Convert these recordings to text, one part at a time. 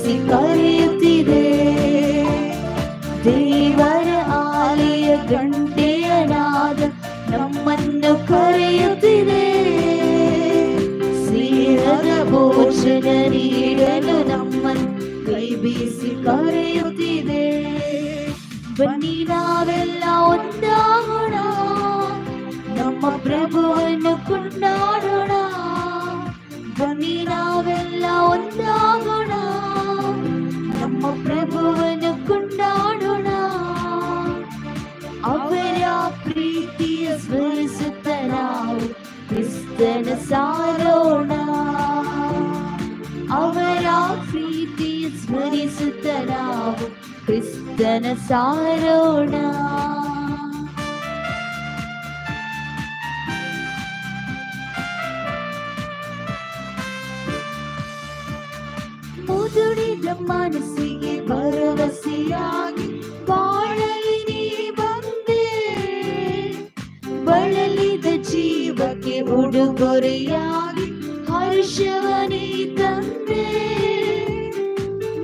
ಬೀಸಿ ಕರೆಯುತ್ತಿದೆ. ದೇವರ ಆಲಯ ಗಂಟೆಯ ನಾದ ನಮ್ಮನ್ನು ಕರೆಯುತ್ತಿದೆ. ಸ್ನೇಹದ ಭೋಜನ ನೀಡಲು ನಮ್ಮನ್ನು ಕೈ ಬೀಸಿ ಕರೆಯುತ್ತಿದೆ. ಬನ್ನಿ ನಾವೆಲ್ಲ ಒಂದಾಗೋಣ, ನಮ್ಮ ಪ್ರಭುವನ್ನು ಕೊಂಡಾಡೋಣ. ಬನ್ನಿ ನಾವೆಲ್ಲ ಒಂದಾಗೋಣ, ನಮ್ಮ ಪ್ರಭುವನ್ನು ಕೊಂಡಾಡೋಣ. ಅವರ ಪ್ರೀತಿಯ ಸ್ಮರಿಸುತ್ತ ನಾವು ಕ್ರಿಸ್ತನ ಸಾರೋಣ. ಅವರ ಪ್ರೀತಿಯ ಸ್ಮರಿಸುತ್ತ ನಾವು ಕ್ರಿಸ್ತನ ಸಾರೋಣ. ಮುದುಡಿದ ಮನಸ್ಸಿಗೆ ಭರವಸೆಯಾಗಿ ಬಾಳಲಿ ನೀ ಬಂದೆ. ಬಳಲಿದ ಜೀವಕ್ಕೆ ಉಡುಗೊರೆಯಾಗಿ ಹರ್ಷವನೇ ತಂದೆ.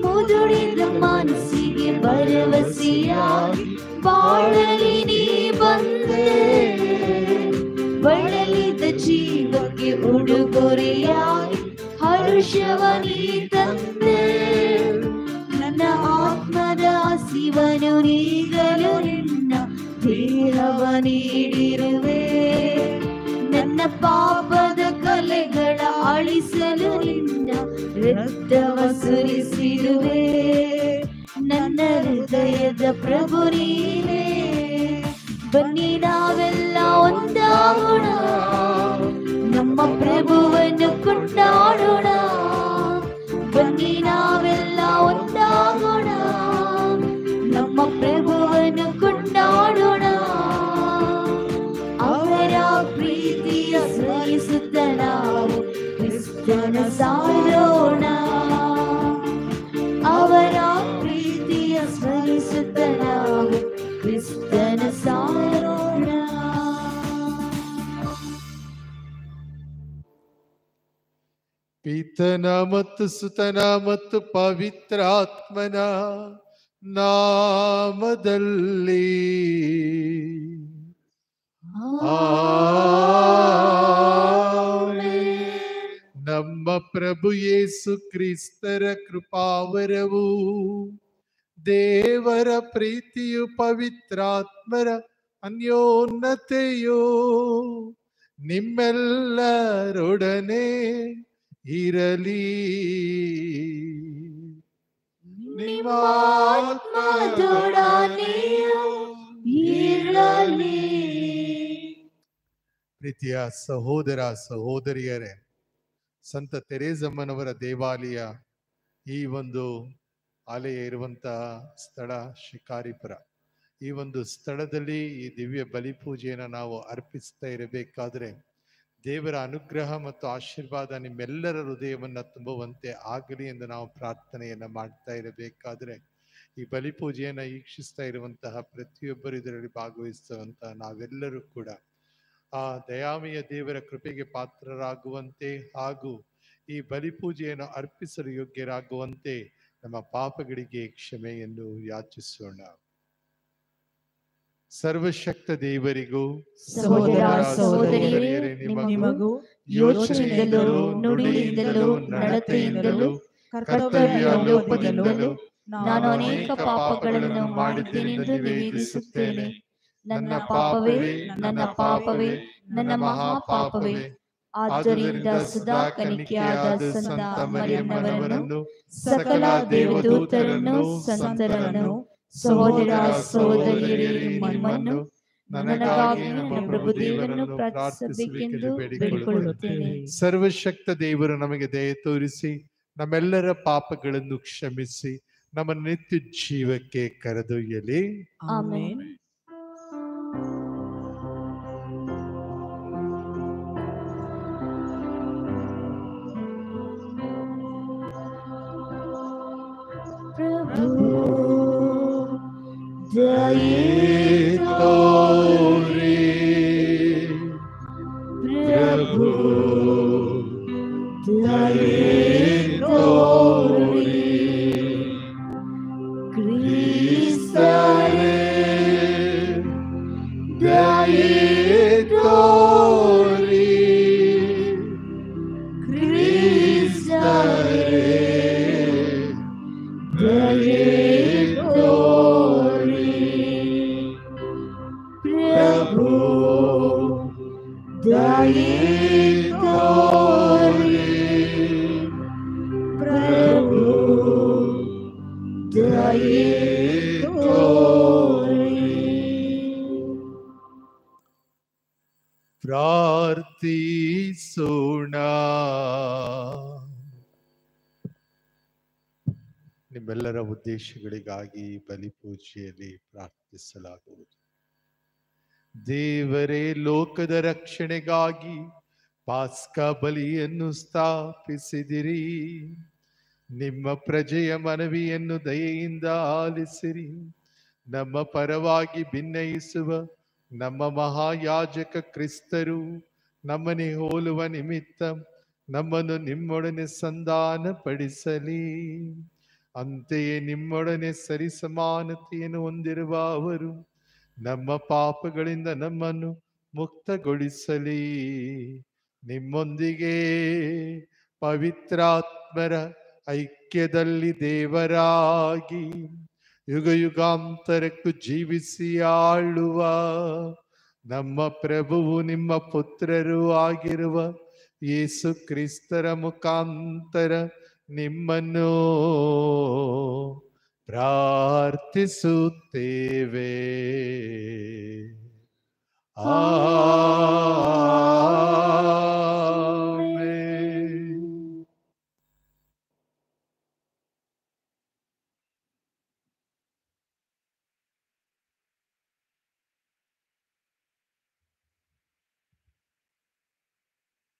ಮುದುಡಿದ ಮನಸ್ಸಿಗೆ ಭರವಸೆಯಾಗಿ ಬಾಳಲಿ ನೀ ಬಂದೆ. ಬಳಲಿದ ಜೀವಕ್ಕೆ ಉಡುಗೊರೆಯಾಗಿ ಹರ್ಷವನೇ ತಂದೆ. ನನ್ನ ಆತ್ಮದ ಹಸಿವನು ನೀಗಲು ನಿನ್ನ ದೇಹವ ನೀಡಿರುವೆ. ನನ್ನ ಪಾಪದ ಕಲೆಗಳ ಅಳಿಸಲು ನಿನ್ನ ರಕ್ತವ ಸುರಿಸಿರುವೆ. ನನ್ನ ಹೃದಯದ ಪ್ರಭು ನೀನೇ. ಬನ್ನಿ ನಾವೆಲ್ಲ ಒಂದಾಗೋಣ, ನಮ್ಮ ಪ್ರಭುವನ್ನು ಕೊಂಡಾಡೋಣ. ಬನ್ನಿ ನಾವೆಲ್ಲ ಒಂದಾಗೋಣ, ನಮ್ಮ ಪ್ರಭುವನ್ನು ಕೊಂಡಾಡೋಣ. ಅವರ ಪ್ರೀತಿಯ ಸ್ಮರಿಸುತ್ತ ನಾವು ಕ್ರಿಸ್ತನ ಸಾರೋಣ. ಅವರ ಪ್ರೀತಿಯ ಸ್ಮರಿಸುತ್ತ ನಾವು ಕ್ರಿಸ್ತನ ಸಾರೋಣ. ಪಿತನ ಮತ್ತು ಸುತನ ಮತ್ತು ಪವಿತ್ರಾತ್ಮನ ನಾಮದಲ್ಲಿ ನಮ್ಮ ಪ್ರಭು ಯೇಸು ಕ್ರಿಸ್ತರ ಕೃಪಾವರವು, ದೇವರ ಪ್ರೀತಿಯು, ಪವಿತ್ರಾತ್ಮರ ಅನ್ಯೋನ್ಯತೆಯು ನಿಮ್ಮೆಲ್ಲರೊಡನೆ ಇರಲಿ. ನಿಮ್ಮ ಆತ್ಮದೊಡನೆಯೂ ಇರಲಿ. ಪ್ರೀತಿಯ ಸಹೋದರ ಸಹೋದರಿಯರೇ, ಸಂತ ತೆರೇಸಮ್ಮನವರ ದೇವಾಲಯ, ಈ ಒಂದು ಆಲಯ ಇರುವಂತಹ ಸ್ಥಳ ಶಿಕಾರಿಪುರ. ಈ ಒಂದು ಸ್ಥಳದಲ್ಲಿ ಈ ದಿವ್ಯ ಬಲಿಪೂಜೆಯನ್ನು ನಾವು ಅರ್ಪಿಸ್ತಾ ಇರಬೇಕಾದ್ರೆ ದೇವರ ಅನುಗ್ರಹ ಮತ್ತು ಆಶೀರ್ವಾದ ನಿಮ್ಮೆಲ್ಲರ ಹೃದಯವನ್ನು ತುಂಬುವಂತೆ ಆಗಲಿ ಎಂದು ನಾವು ಪ್ರಾರ್ಥನೆಯನ್ನು ಮಾಡ್ತಾ ಇರಬೇಕಾದ್ರೆ, ಈ ಬಲಿಪೂಜೆಯನ್ನು ವೀಕ್ಷಿಸ್ತಾ ಇರುವಂತಹ ಪ್ರತಿಯೊಬ್ಬರು, ಇದರಲ್ಲಿ ಭಾಗವಹಿಸುವಂತಹ ನಾವೆಲ್ಲರೂ ಕೂಡ ಆ ದಯಾಮಯ ದೇವರ ಕೃಪೆಗೆ ಪಾತ್ರರಾಗುವಂತೆ ಹಾಗೂ ಈ ಬಲಿಪೂಜೆಯನ್ನು ಅರ್ಪಿಸಲು ಯೋಗ್ಯರಾಗುವಂತೆ ನಮ್ಮ ಪಾಪಗಳಿಗೆ ಕ್ಷಮೆಯನ್ನು ಯಾಚಿಸೋಣ. ಸರ್ವಶಕ್ತ ದೇವರಿಗೂ ಸಹೋದರ ಸಹೋದರಿಯರೇ, ನಿಮಗೂ ಯೋಚನೆಯಿಂದಲೂ ನುಡಿಯಿಂದಲೂ ನಡತೆಯಿಂದಲೂ ಕರ್ತವ್ಯ ಲೋಪದಿಂದಲೂ ನಾನು ಅನೇಕ ಪಾಪಗಳನ್ನು ಮಾಡಿದ್ದೇನೆಂದು ನಿವೇದಿಸುತ್ತೇನೆ. ನನ್ನ ಪಾಪವೇ, ನನ್ನ ಪಾಪವೇ, ನನ್ನ ಮಹಾಪಾಪವೇ. ಆದ್ದರಿಂದ ಸುಧಾ ಕನಿಕೆಯಾದ ಸಂತ ಮರಿಯಮ್ಮನವರನ್ನು, ಸಕಲ ದೇವದೂತರನ್ನು, ಸಂತರನ್ನು, ಸಹೋದರ ಸಹೋದರಿಯರೇ, ನಿಮ್ಮನ್ನು ನನಗಾಗಿ ನನ್ನ ಪ್ರಭು ದೇವರನ್ನು ಪ್ರಾರ್ಥಿಸಬೇಕೆಂದು ಬೇಡಿಕೊಳ್ಳುತ್ತೇನೆ. ಸರ್ವಶಕ್ತ ದೇವರು ನಮಗೆ ದಯೆ ತೋರಿಸಿ ನಮ್ಮೆಲ್ಲರ ಪಾಪಗಳನ್ನು ಕ್ಷಮಿಸಿ ನಮ್ಮ ನಿತ್ಯ ಜೀವಕ್ಕೆ ಕರೆದೊಯ್ಯಲಿ. ಆಮೆನ್. ಪ್ರಭು ದಯೆ ತೋರಿ, ಪ್ರಭು ದಯೆ ತೋರಿ, ನಿಮ್ಮೆಲ್ಲರ ಉದ್ದೇಶಗಳಿಗಾಗಿ ಬಲಿ ಪೂಜೆಯಲ್ಲಿ ಪ್ರಾರ್ಥಿಸಲಾಗುವುದು. ದೇವರೇ, ಲೋಕದ ರಕ್ಷಣೆಗಾಗಿ ಪಾಸ್ಕಾ ಬಲಿಯನ್ನು ಸ್ಥಾಪಿಸಿದಿರಿ. ನಿಮ್ಮ ಪ್ರಜೆಯ ಮನವಿಯನ್ನು ದಯೆಯಿಂದ ಆಲಿಸಿರಿ. ನಮ್ಮ ಪರವಾಗಿ ಭಿನ್ನಯಿಸುವ ನಮ್ಮ ಮಹಾಯಾಜಕ ಕ್ರಿಸ್ತರು ನಮ್ಮನೆ ಹೋಲುವ ನಿಮಿತ್ತ ನಮ್ಮನ್ನು ನಿಮ್ಮೊಡನೆ ಸಂಧಾನ ಪಡಿಸಲಿ. ಅಂತೆಯೇ ನಿಮ್ಮೊಡನೆ ಸರಿಸಮಾನತೆಯನ್ನು ಹೊಂದಿರುವ ಅವರು ನಮ್ಮ ಪಾಪಗಳಿಂದ ನಮ್ಮನ್ನು ಮುಕ್ತಗೊಳಿಸಲಿ. ನಿಮ್ಮೊಂದಿಗೆ ಪವಿತ್ರಾತ್ಮರ ಐಕ್ಯದಲ್ಲಿ ದೇವರಾಗಿ ಯುಗ ಯುಗಾಂತರಕ್ಕೂ ಜೀವಿಸಿ ಆಳುವ ನಮ್ಮ ಪ್ರಭುವು ನಿಮ್ಮ ಪುತ್ರರೂ ಆಗಿರುವ ಯೇಸು ಕ್ರಿಸ್ತರ ಮುಖಾಂತರ ನಿಮ್ಮನ್ನು ಪ್ರಾರ್ಥಿಸುತ್ತೇವೆ. ಆಮೆನ್.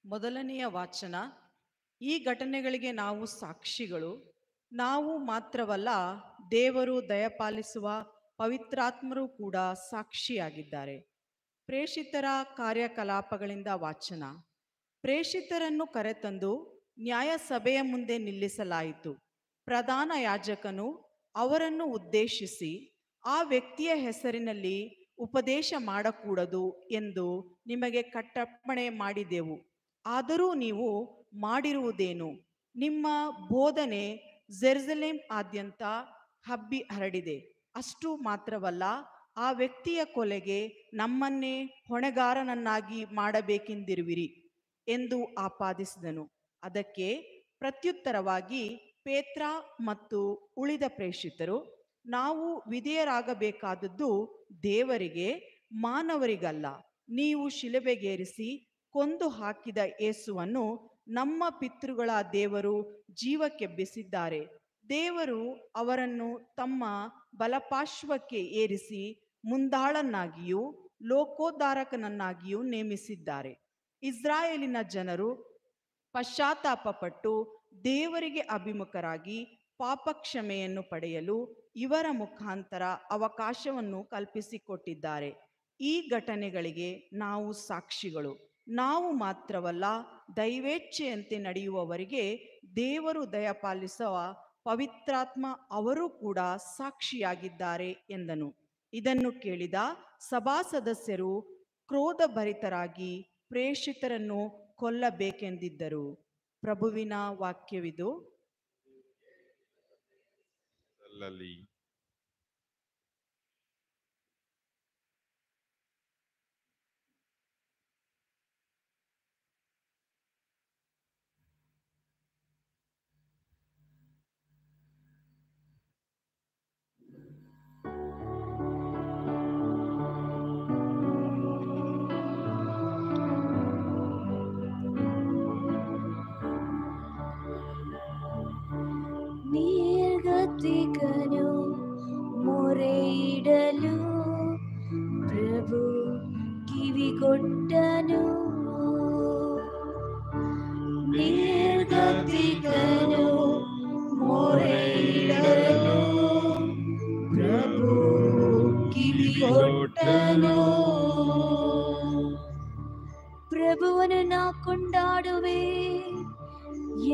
ಮೊದಲನೆಯ ವಾಚನ. ಈ ಘಟನೆಗಳಿಗೆ ನಾವು ಸಾಕ್ಷಿಗಳು. ನಾವು ಮಾತ್ರವಲ್ಲ, ದೇವರು ದಯಪಾಲಿಸುವ ಪವಿತ್ರಾತ್ಮರು ಕೂಡ ಸಾಕ್ಷಿಯಾಗಿದ್ದಾರೆ. ಪ್ರೇಷಿತರ ಕಾರ್ಯಕಲಾಪಗಳಿಂದ ವಾಚನ. ಪ್ರೇಷಿತರನ್ನು ಕರೆತಂದು ನ್ಯಾಯಸಭೆಯ ಮುಂದೆ ನಿಲ್ಲಿಸಲಾಯಿತು. ಪ್ರಧಾನ ಯಾಜಕನು ಅವರನ್ನು ಉದ್ದೇಶಿಸಿ, ಆ ವ್ಯಕ್ತಿಯ ಹೆಸರಿನಲ್ಲಿ ಉಪದೇಶ ಮಾಡಕೂಡದು ಎಂದು ನಿಮಗೆ ಕಟ್ಟಪ್ಪಣೆ ಮಾಡಿದೆವು. ಆದರೂ ನೀವು ಮಾಡಿರುವುದೇನು? ನಿಮ್ಮ ಬೋಧನೆ ಜೆರುಸಲೇಮ್ ಆದ್ಯಂತ ಹಬ್ಬಿ ಹರಡಿದೆ. ಅಷ್ಟು ಮಾತ್ರವಲ್ಲ, ಆ ವ್ಯಕ್ತಿಯ ಕೊಲೆಗೆ ನಮ್ಮನ್ನೇ ಹೊಣೆಗಾರನನ್ನಾಗಿ ಮಾಡಬೇಕೆಂದಿರುವಿರಿ ಎಂದು ಆಪಾದಿಸಿದನು. ಅದಕ್ಕೆ ಪ್ರತ್ಯುತ್ತರವಾಗಿ ಪೇತ್ರ ಮತ್ತು ಉಳಿದ ಪ್ರೇಷಿತರು, ನಾವು ವಿಧೇಯರಾಗಬೇಕಾದದ್ದು ದೇವರಿಗೆ, ಮಾನವರಿಗಲ್ಲ. ನೀವು ಶಿಲುಬೆಗೇರಿಸಿ ಕೊಂದು ಹಾಕಿದ ಯೇಸುವನ್ನು ನಮ್ಮ ಪಿತೃಗಳ ದೇವರು ಜೀವಕ್ಕೆಬ್ಬಿಸಿದ್ದಾರೆ. ದೇವರು ಅವರನ್ನು ತಮ್ಮ ಬಲಪಾರ್ಶ್ವಕ್ಕೆ ಏರಿಸಿ ಮುಂದಾಳನ್ನಾಗಿಯೂ ಲೋಕೋದ್ಧಾರಕನನ್ನಾಗಿಯೂ ನೇಮಿಸಿದ್ದಾರೆ. ಇಸ್ರಾಯೇಲಿನ ಜನರು ಪಶ್ಚಾತ್ತಾಪಪಟ್ಟು ದೇವರಿಗೆ ಅಭಿಮುಖರಾಗಿ ಪಾಪಕ್ಷಮೆಯನ್ನು ಪಡೆಯಲು ಇವರ ಮುಖಾಂತರ ಅವಕಾಶವನ್ನು ಕಲ್ಪಿಸಿಕೊಟ್ಟಿದ್ದಾರೆ. ಈ ಘಟನೆಗಳಿಗೆ ನಾವು ಸಾಕ್ಷಿಗಳು. ನಾವು ಮಾತ್ರವಲ್ಲ, ದೈವೇಚ್ಛೆಯಂತೆ ನಡೆಯುವವರಿಗೆ ದೇವರು ದಯಪಾಲಿಸುವ ಪವಿತ್ರಾತ್ಮ ಅವರು ಕೂಡ ಸಾಕ್ಷಿಯಾಗಿದ್ದಾರೆ ಎಂದನು. ಇದನ್ನು ಕೇಳಿದ ಸಭಾ ಸದಸ್ಯರು ಕ್ರೋಧಭರಿತರಾಗಿ ಪ್ರೇಷಿತರನ್ನು ಕೊಲ್ಲಬೇಕೆಂದಿದ್ದರು. ಪ್ರಭುವಿನ ವಾಕ್ಯವಿದು. ನಿರ್ಗತಿಕನು ಮೊರೆಯಿಡಲು ಪ್ರಭು ಕಿವಿಗೊಟ್ಟನು. ನಿರ್ಗತಿಕನು ಮೊರೆಯಿಡಲು ಪ್ರಭು ಕಿವಿಗೊಟ್ಟನು. ಪ್ರಭುವನ್ನು ನಾ ಕೊಂಡಾಡುವೆ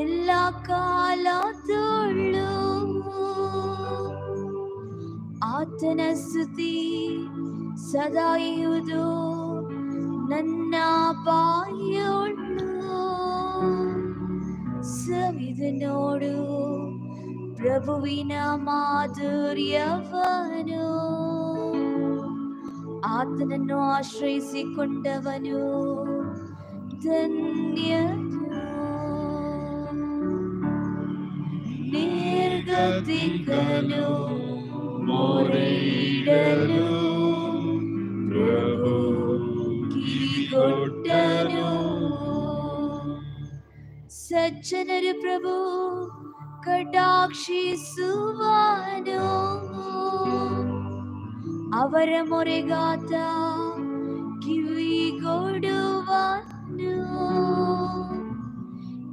ಎಲ್ಲ ಕಾಲದೊಳು. ಆತನ ಸ್ತುತಿ ಸದಾ ಇರುವುದು ನನ್ನ ಬಾಯೊಳು. ಸವಿದು ನೋಡು ಪ್ರಭುವಿನ ಮಾಧುರ್ಯವನು. ಆತನನ್ನು ಆಶ್ರಯಿಸಿಕೊಂಡವನು ಧನ್ಯನು. ನಿರ್ಗತಿಕನು ಮೊರೆಯಿಡಲು ಪ್ರಭು ಕಿವಿಗೊಟ್ಟನು. ಸಜ್ಜನರು ಪ್ರಭು ಕಟಾಕ್ಷಿಸುವನು, ಅವರ ಮೊರೆಗಾತ ಕಿವಿಗೊಡುವನು,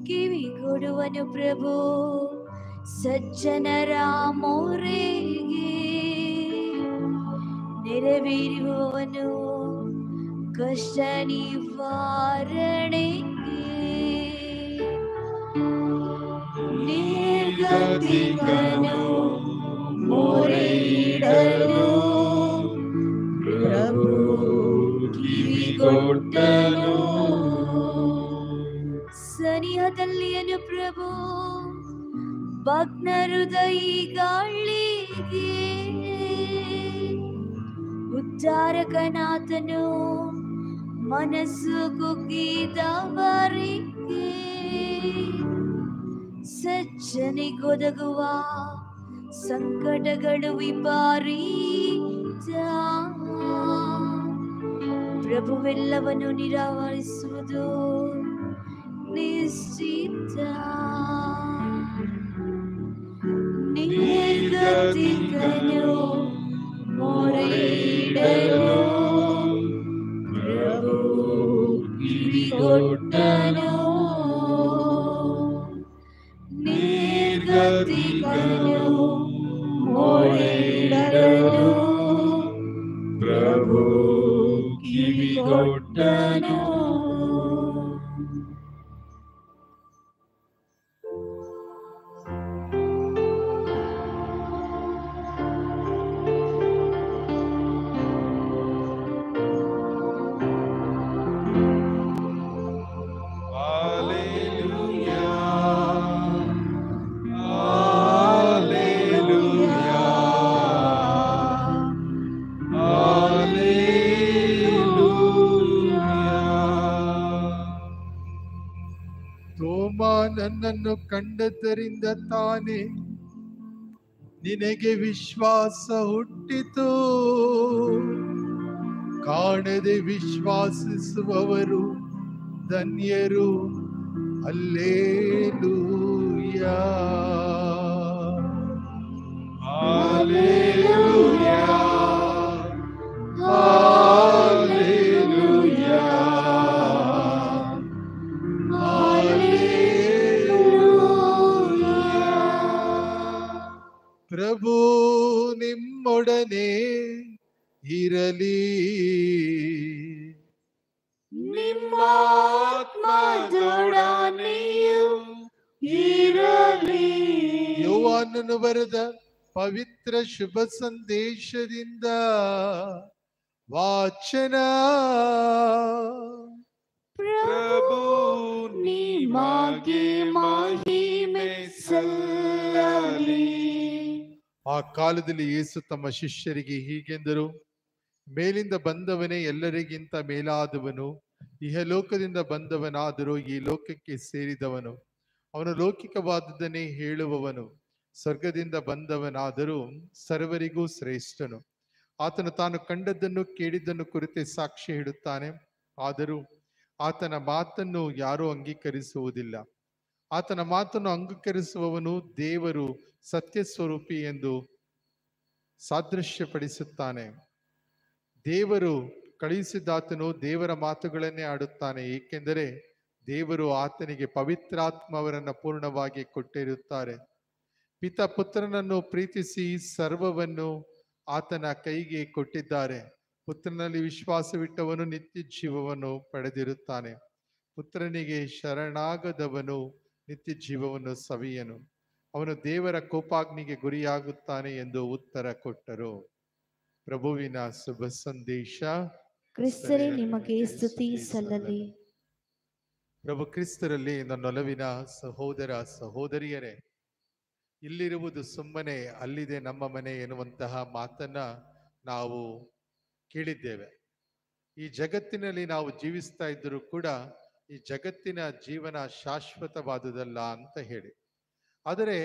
ಕಿವಿಗೊಡುವನು ಪ್ರಭು ಸಜ್ಜನರ ಮೊರೆಗೆ, ನೆರವೇರುವವನು ಕಷ್ಟ ನಿವಾರಣೆಗೆ. ನಿರ್ಗತಿಕನು ಮೊರೆಯಿಡಲು ಪ್ರಭು ಕಿವಿಗೊಟ್ಟನು, ಸನಿಹದಲ್ಲಿಯನು ಪ್ರಭು ಭಗ್ನ ಹೃದಯಿಗಳಿಗೆ, ಉದ್ಧಾರಕನಾಥನು ಮನಸ್ಸು ಕುಗ್ಗಿದವರಿಗೆ, ಸಜ್ಜನಿಗೊದಗುವ ಸಂಕಟಗಳು ವಿಪರೀತ, ಪ್ರಭುವೆಲ್ಲವನ್ನು ನಿರಾವರಿಸುವುದು ನಿಶ್ಚಿತ. ನಿರ್ಗತಿಕನು ಮೊರೆಯಿಡಲು ಪ್ರಭು ಕಿವಿಗೊಟ್ಟನು, ನಿರ್ಗತಿಕನು ಮೊರೆಯಿಡಲು ಪ್ರಭು ಕಿವಿಗೊಟ್ಟನು. ನನ್ನನ್ನು ಕಂಡದ್ದರಿಂದ ತಾನೇ ನಿನಗೆ ವಿಶ್ವಾಸ ಹುಟ್ಟಿತು, ಕಾಣದೆ ವಿಶ್ವಾಸಿಸುವವರು ಧನ್ಯರು. ಹಲ್ಲೆಲೂಯಾ ಹಲ್ಲೆಲೂಯಾ ಹಲ್ಲೆಲೂಯಾ ಪ್ರಭು ನಿಮ್ಮೊಡನೆ ಇರಲಿ, ನಿಮ್ಮ ಆತ್ಮದೊಡನೆಯೂ ಇರಲಿ. ಯೋಹಾನನು ಬರೆದ ಪವಿತ್ರ ಶುಭ ಸಂದೇಶದಿಂದ ವಾಚನ. ಪ್ರಭು ನಿಮಗೆ ಮಹಿಮೆ ಸಲ್ಲಲಿ. ಆ ಕಾಲದಲ್ಲಿ ಯೇಸು ತಮ್ಮ ಶಿಷ್ಯರಿಗೆ ಹೀಗೆಂದರು, ಮೇಲಿಂದ ಬಂದವನೇ ಎಲ್ಲರಿಗಿಂತ ಮೇಲಾದವನು, ಇಹಲೋಕದಿಂದ ಬಂದವನಾದರೂ ಈ ಲೋಕಕ್ಕೆ ಸೇರಿದವನು. ಅವನು ಲೌಕಿಕವಾದದ್ದನ್ನೇ ಹೇಳುವವನು, ಸ್ವರ್ಗದಿಂದ ಬಂದವನಾದರೂ ಸರ್ವರಿಗೂ ಶ್ರೇಷ್ಠನು. ಆತನು ತಾನು ಕಂಡದ್ದನ್ನು ಕೇಳಿದ್ದನ್ನು ಕುರಿತೇ ಸಾಕ್ಷಿ ಹೇಳುತ್ತಾನೆ, ಆದರೂ ಆತನ ಮಾತನ್ನು ಯಾರೂ ಅಂಗೀಕರಿಸುವುದಿಲ್ಲ. ಆತನ ಮಾತನ್ನು ಅಂಗೀಕರಿಸುವವನು ದೇವರು ಸತ್ಯ ಸ್ವರೂಪಿ ಎಂದು ಸಾದೃಶ್ಯಪಡಿಸುತ್ತಾನೆ. ದೇವರು ಕಳುಹಿಸಿದಾತನು ದೇವರ ಮಾತುಗಳನ್ನೇ ಆಡುತ್ತಾನೆ, ಏಕೆಂದರೆ ದೇವರು ಆತನಿಗೆ ಪವಿತ್ರಾತ್ಮವರನ್ನು ಪೂರ್ಣವಾಗಿ ಕೊಟ್ಟಿರುತ್ತಾರೆ. ಪಿತ ಪುತ್ರನನ್ನು ಪ್ರೀತಿಸಿ ಸರ್ವವನ್ನು ಆತನ ಕೈಗೆ ಕೊಟ್ಟಿದ್ದಾರೆ. ಪುತ್ರನಲ್ಲಿ ವಿಶ್ವಾಸವಿಟ್ಟವನು ನಿತ್ಯ ಜೀವವನ್ನು ಪಡೆದಿರುತ್ತಾನೆ. ಪುತ್ರನಿಗೆ ಶರಣಾಗದವನು ನಿತ್ಯ ಜೀವವನ್ನು ಸವಿಯನು. ಅವನು ದೇವರ ಕೋಪಾಗ್ನಿಗೆ ಗುರಿಯಾಗುತ್ತಾನೆ ಎಂದು ಉತ್ತರ ಕೊಟ್ಟರು. ಪ್ರಭುವಿನ ಶುಭ ಸಂದೇಶ. ಕ್ರಿಸ್ತರೇ ನಿಮಗೆ ಸ್ತುತಿ ಸಲ್ಲಲಿ. ಪ್ರಭು ಕ್ರಿಸ್ತರಲ್ಲಿ ನನ್ನೊಲವಿನ ಸಹೋದರ ಸಹೋದರಿಯರೇ, ಇಲ್ಲಿರುವುದು ಸುಮ್ಮನೆ ಅಲ್ಲಿದೆ ನಮ್ಮ ಮನೆ ಎನ್ನುವಂತಹ ಮಾತನ್ನ ನಾವು ಕೇಳಿದ್ದೇವೆ. ಈ ಜಗತ್ತಿನಲ್ಲಿ ನಾವು ಜೀವಿಸ್ತಾ ಇದ್ದರೂ ಕೂಡ ಈ ಜಗತ್ತಿನ ಜೀವನ ಶಾಶ್ವತವಾದುದಲ್ಲ ಅಂತ ಹೇಳಿ. ಆದರೆ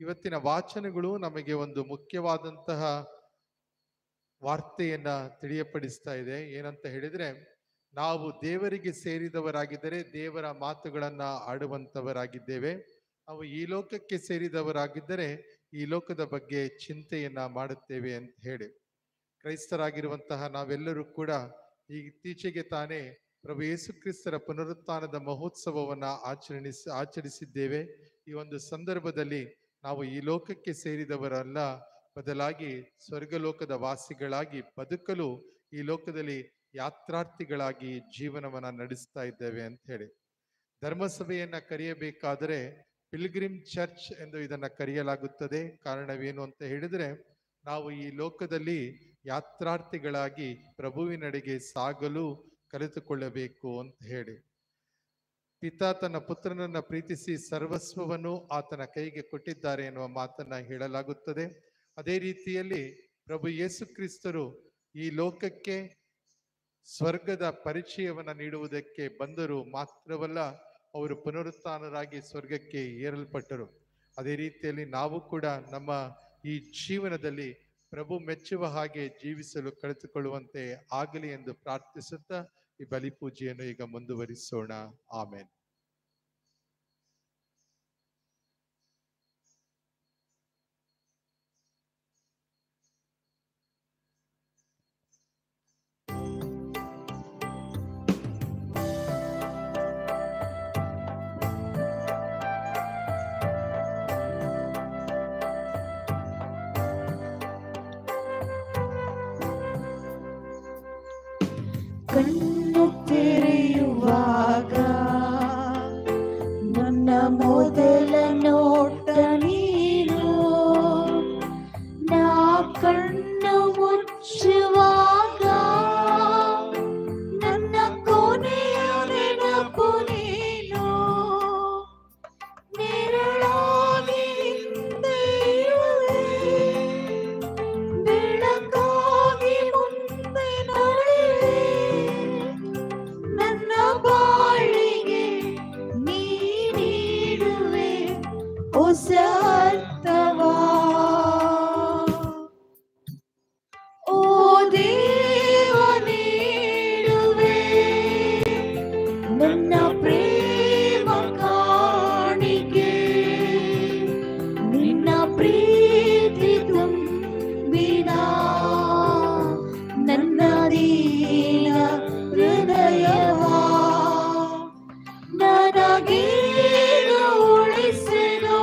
ಇವತ್ತಿನ ವಾಚನಗಳು ನಮಗೆ ಒಂದು ಮುಖ್ಯವಾದಂತಹ ವಾರ್ತೆಯನ್ನ ತಿಳಿಯಪಡಿಸ್ತಾ ಇದೆ. ಏನಂತ ಹೇಳಿದ್ರೆ, ನಾವು ದೇವರಿಗೆ ಸೇರಿದವರಾಗಿದ್ದರೆ ದೇವರ ಮಾತುಗಳನ್ನ ಆಡುವಂತವರಾಗಿದ್ದೇವೆ. ನಾವು ಈ ಲೋಕಕ್ಕೆ ಸೇರಿದವರಾಗಿದ್ದರೆ ಈ ಲೋಕದ ಬಗ್ಗೆ ಚಿಂತೆಯನ್ನ ಮಾಡುತ್ತೇವೆ ಅಂತ ಹೇಳಿ. ಕ್ರೈಸ್ತರಾಗಿರುವಂತಹ ನಾವೆಲ್ಲರೂ ಕೂಡ ಈ ಇತ್ತೀಚೆಗೆ ತಾನೇ ಪ್ರಭು ಯೇಸು ಕ್ರಿಸ್ತರ ಪುನರುತ್ಥಾನದ ಮಹೋತ್ಸವವನ್ನ ಆಚರಿಸಿದ್ದೇವೆ. ಈ ಒಂದು ಸಂದರ್ಭದಲ್ಲಿ ನಾವು ಈ ಲೋಕಕ್ಕೆ ಸೇರಿದವರಲ್ಲ, ಬದಲಾಗಿ ಸ್ವರ್ಗಲೋಕದ ವಾಸಿಗಳಾಗಿ ಬದುಕಲು ಈ ಲೋಕದಲ್ಲಿ ಯಾತ್ರಾರ್ಥಿಗಳಾಗಿ ಜೀವನವನ್ನ ನಡೆಸ್ತಾ ಇದ್ದೇವೆ ಅಂತ ಹೇಳಿ. ಧರ್ಮಸಭೆಯನ್ನ ಕರೆಯಬೇಕಾದರೆ ಪಿಲ್ಗ್ರಿಮ್ ಚರ್ಚ್ ಎಂದು ಇದನ್ನ ಕರೆಯಲಾಗುತ್ತದೆ. ಕಾರಣವೇನು ಅಂತ ಹೇಳಿದ್ರೆ, ನಾವು ಈ ಲೋಕದಲ್ಲಿ ಯಾತ್ರಾರ್ಥಿಗಳಾಗಿ ಪ್ರಭುವಿನಡೆಗೆ ಸಾಗಲು ಕಲಿತುಕೊಳ್ಳಬೇಕು ಅಂತ ಹೇಳಿ. ಪಿತಾ ತನ್ನ ಪುತ್ರನನ್ನ ಪ್ರೀತಿಸಿ ಸರ್ವಸ್ವವನ್ನು ಆತನ ಕೈಗೆ ಕೊಟ್ಟಿದ್ದಾರೆ ಎನ್ನುವ ಮಾತನ್ನ ಹೇಳಲಾಗುತ್ತದೆ. ಅದೇ ರೀತಿಯಲ್ಲಿ ಪ್ರಭು ಯೇಸು ಕ್ರಿಸ್ತರು ಈ ಲೋಕಕ್ಕೆ ಸ್ವರ್ಗದ ಪರಿಚಯವನ್ನ ನೀಡುವುದಕ್ಕೆ ಬಂದರು ಮಾತ್ರವಲ್ಲ, ಅವರು ಪುನರುತ್ಥಾನರಾಗಿ ಸ್ವರ್ಗಕ್ಕೆ ಏರಲ್ಪಟ್ಟರು. ಅದೇ ರೀತಿಯಲ್ಲಿ ನಾವು ಕೂಡ ನಮ್ಮ ಈ ಜೀವನದಲ್ಲಿ ಪ್ರಭು ಮೆಚ್ಚುವ ಹಾಗೆ ಜೀವಿಸಲು ಕಲಿತುಕೊಳ್ಳುವಂತೆ ಆಗಲಿ ಎಂದು ಪ್ರಾರ್ಥಿಸುತ್ತಾ ಈ ಬಲಿ ಪೂಜೆಯನ್ನು ಈಗ ಮುಂದುವರಿಸೋಣ. ಆಮೇನ್. ಕಣ್ಣು ತೆರೆಯುವಾಗ ನನ್ನ ಮೊದಲ ನೋಟ ನೀನು, ನಾ ಕಣ್ಣು ಮುಚ್ಚುವಾಗ ನನ್ನ ಕೊನೆಯ ನೆನಪು ನೀನು. ನೆರಳಾಗಿ ಹಿಂದೆ ಇರುವೆ, ಬೆಳಕಾಗಿ ಮುಂದೆ ನಡೆಯುವೆ. ನನ್ನ ಬಾಳಿಗೆ ನೀ ನೀಡುವೆ ಹೊಸ ಅರ್ಥವಾ. ಓ ದೇವ ನೀಡುವೆ ನನ್ನ ಪ್ರೇಮ ಕಾಣಿಕೆ, ನಿನ್ನ ಪ್ರೀತಿ ತುಂಬಿದ ನನ್ನ ದೀನ ಹೃದಯವಾ. ನನಗೇನು ಉಳಿಸೆನೋ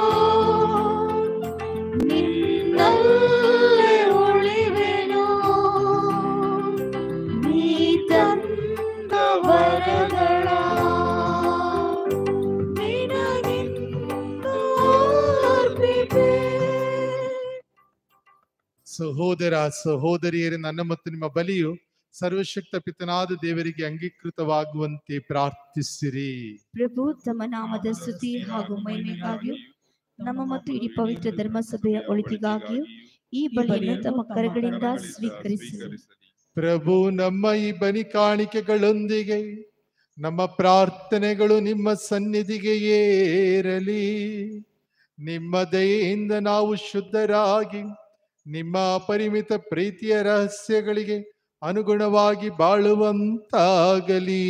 ನಿನ್ನಲ್ಲೇ ಉಳಿವೆನೋ, ನೀ ತಂದ ವರಗಳ ನಿನಗಿಂದು ಅರ್ಪಿಪೆ. ಸಹೋದರ ಸಹೋದರಿಯರೇ, ನನ್ನ ಮತ್ತು ನಿಮ್ಮ ಬಲಿಯು ಸರ್ವಶಕ್ತ ಪಿತನಾದ ದೇವರಿಗೆ ಅಂಗೀಕೃತವಾಗುವಂತೆ ಪ್ರಾರ್ಥಿಸಿರಿ. ಪ್ರಭು ತಮ್ಮ ನಾಮದ ಸ್ತುತಿ ಹಾಗೂ ಮಹಿಮೆಗಾಗಿಯೂ ನಮ್ಮ ಮತ್ತು ಇಡೀ ಪವಿತ್ರ ಧರ್ಮಸಭೆಯ ಒಳಿತಿಗಾಗಿಯೂ ಈ ಬಲಿಯನ್ನು ತಮ್ಮ ಕರಗಳಿಂದ ಸ್ವೀಕರಿಸಿರಿ. ಪ್ರಭು ನಮ್ಮ ಈ ಬಲಿ ಕಾಣಿಕೆಗಳೊಂದಿಗೆ ನಮ್ಮ ಪ್ರಾರ್ಥನೆಗಳು ನಿಮ್ಮ ಸನ್ನಿಧಿಗೆ ಏರಲಿ. ನಿಮ್ಮ ದಯೆಯಿಂದ ನಾವು ಶುದ್ಧರಾಗಿ ನಿಮ್ಮ ಅಪರಿಮಿತ ಪ್ರೀತಿಯ ರಹಸ್ಯಗಳಿಗೆ ಅನುಗುಣವಾಗಿ ಬಾಳುವಂತಾಗಲಿ.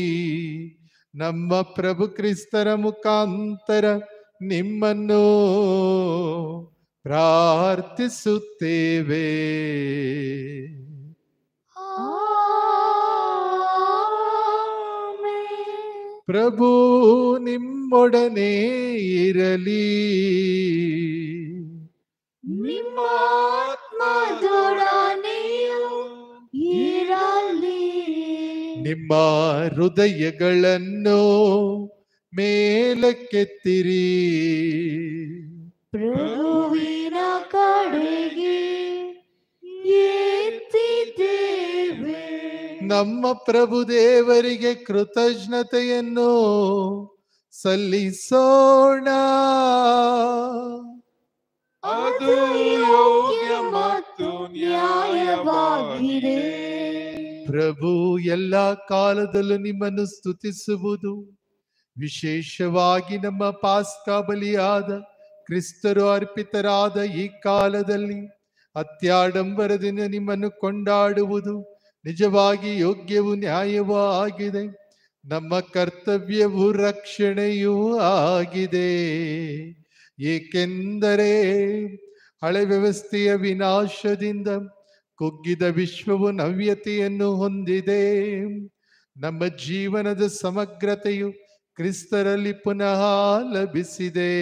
ನಮ್ಮ ಪ್ರಭು ಕ್ರಿಸ್ತರ ಮುಖಾಂತರ ನಿಮ್ಮನ್ನು ಪ್ರಾರ್ಥಿಸುತ್ತೇವೆ. ಪ್ರಭು ನಿಮ್ಮೊಡನೆ ಇರಲಿ. ನಿಮ್ಮ ಆತ್ಮದೊಡನೆಯೂ ಇರಲಿ. ನಿಮ್ಮ ಹೃದಯಗಳನ್ನು ಮೇಲಕ್ಕೆತ್ತಿರಿ. ಪ್ರಭುವಿನ ಕಡೆಗೆ ಎತ್ತಿದ್ದೇವೆ. ನಮ್ಮ ಪ್ರಭು ದೇವರಿಗೆ ಕೃತಜ್ಞತೆಯನ್ನು ಸಲ್ಲಿಸೋಣ. ಅದು ಯೋಗ್ಯ ಮತ್ತು ನ್ಯಾಯವಾಗಿದೆ. ಪ್ರಭು ಎಲ್ಲ ಕಾಲದಲ್ಲೂ ನಿಮ್ಮನ್ನು ಸ್ತುತಿಸುವುದು, ವಿಶೇಷವಾಗಿ ನಮ್ಮ ಪಾಸ್ಕಾ ಬಲಿಯಾದ ಕ್ರಿಸ್ತರು ಅರ್ಪಿತರಾದ ಈ ಕಾಲದಲ್ಲಿ ಅತ್ಯಾಡಂಬರದಿಂದ ನಿಮ್ಮನ್ನು ಕೊಂಡಾಡುವುದು ನಿಜವಾಗಿ ಯೋಗ್ಯವೂ ನ್ಯಾಯವೂ ಆಗಿದೆ. ನಮ್ಮ ಕರ್ತವ್ಯವೂ ರಕ್ಷಣೆಯೂ ಆಗಿದೆ. ಏಕೆಂದರೆ ಹಳೆ ವ್ಯವಸ್ಥೆಯ ವಿನಾಶದಿಂದ ಕುಗ್ಗಿದ ವಿಶ್ವವು ನವ್ಯತೆಯನ್ನು ಹೊಂದಿದೆ. ನಮ್ಮ ಜೀವನದ ಸಮಗ್ರತೆಯು ಕ್ರಿಸ್ತರಲ್ಲಿ ಪುನಃ ಲಭಿಸಿದೆ.